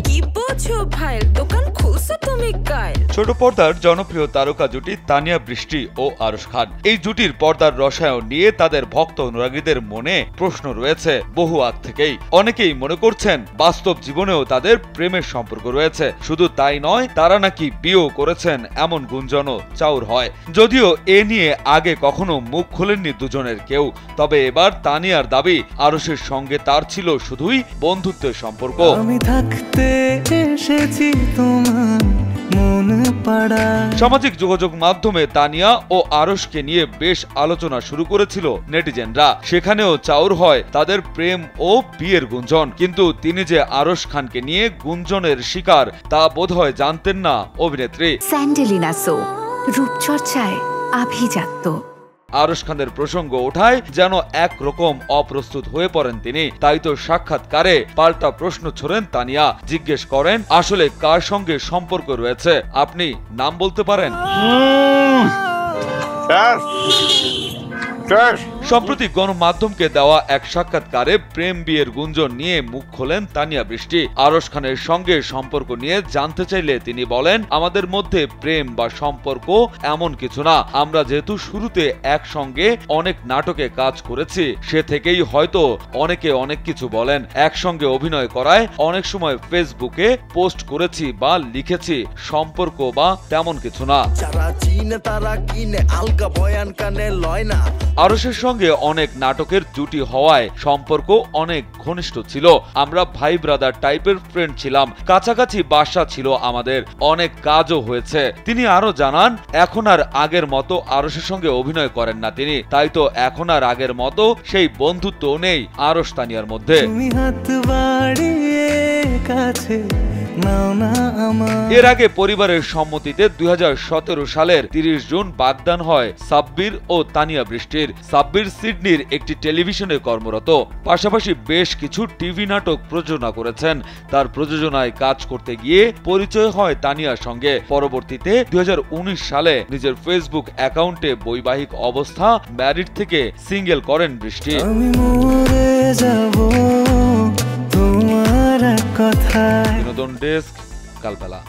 কি বুঝছো ভাইয়ের দোকান খুলছো তুমি কাল। ছোট পর্দার জনপ্রিয় তারকা জুটি তানিয়া বৃষ্টি ও আরশ খান। এই জুটির পর্দার রসায়ন নিয়ে তাদের ভক্ত অনুরাগীদের মনে প্রশ্ন রয়েছে বহু আগ থেকেই। অনেকেই মনে করছেন বাস্তব জীবনেও তাদের প্রেমের সম্পর্ক রয়েছে। শুধু তাই নয়, তারা নাকি বিয়েও করেছেন এমন গুঞ্জনও চাউর হয়। যদিও এ নিয়ে আগে কখনো মুখ খোলেননি দুজনের কেউ, তবে এবার তানিয়ার দাবি আরশের সঙ্গে তার ছিল শুধুই বন্ধুত্বের সম্পর্ক। আমি থাকতে এসেছি তোমার মন পাড়া। সামাজিক যোগাযোগ মাধ্যমে তানিয়া ও আরশকে নিয়ে বেশ আলোচনা শুরু করেছিল নেটিজেনরা। সেখানেও চাউর হয় তাদের প্রেম ও বিয়ের গুঞ্জন। কিন্তু তিনি যে আরশ খানকে নিয়ে গুঞ্জনের শিকার তা বোধহয় জানতেন না অভিনেত্রী। স্যান্ডেলিনা সো রূপচর্চায় আভিজাত্য। আরশ খানের প্রসঙ্গ ওঠায় যেন একরকম অপ্রস্তুত হয়ে পড়েন তিনি। তাই তো সাক্ষাৎকারে পাল্টা প্রশ্ন ছড়েন তানিয়া। জিজ্ঞেস করেন আসলে কার সঙ্গে সম্পর্ক রয়েছে, আপনি নাম বলতে পারেন? সম্প্রতি গণমাধ্যমকে দেওয়া এক সাক্ষাৎকারে প্রেম বিয়ের গুঞ্জন নিয়ে মুখ খোলেন তানিয়া বৃষ্টি। আরশ খানের সঙ্গে সম্পর্ক নিয়ে জানতে চাইলে তিনি বলেন, আমাদের মধ্যে প্রেম বা সম্পর্ক এমন কিছু না। আমরা যেহেতু শুরুতে একসঙ্গে অনেক নাটকে কাজ করেছি, সে থেকেই হয়তো অনেকে অনেক কিছু বলেন। একসঙ্গে অভিনয় করায় অনেক সময় ফেসবুকে পোস্ট করেছি বা লিখেছি, সম্পর্ক বা তেমন কিছু না। আরশের সঙ্গে অনেক নাটকের জুটি হওয়ায় সম্পর্ক অনেক ঘনিষ্ঠ ছিল। আমরা ভাই ব্রাদার টাইপের ফ্রেন্ড ছিলাম, কাছাকাছি বাসা ছিল আমাদের, অনেক কাজও হয়েছে। তিনি আরো জানান, এখন আর আগের মতো আরশের সঙ্গে অভিনয় করেন না তিনি। তাই তো এখন আর আগের মতো সেই বন্ধুত্ব নেই আরশ তানিয়ার মধ্যে। এর আগে পরিবারের সম্মতিতে 2017 সালের 30 জুন বাগদান হয় সাব্বির ও তানিয়া বৃষ্টির। সাব্বির সিডনির একটি টেলিভিশনে কর্মরত, পাশাপাশি বেশ কিছু টিভি নাটক প্রযোজনা করেছেন। তার প্রযোজনায় কাজ করতে গিয়ে পরিচয় হয় তানিয়ার সঙ্গে। পরবর্তীতে 2019 সালে নিজের ফেসবুক অ্যাকাউন্টে বৈবাহিক অবস্থা ম্যারিড থেকে সিঙ্গেল করেন বৃষ্টি। বিনোদন ডেস্ক, কালবেলা।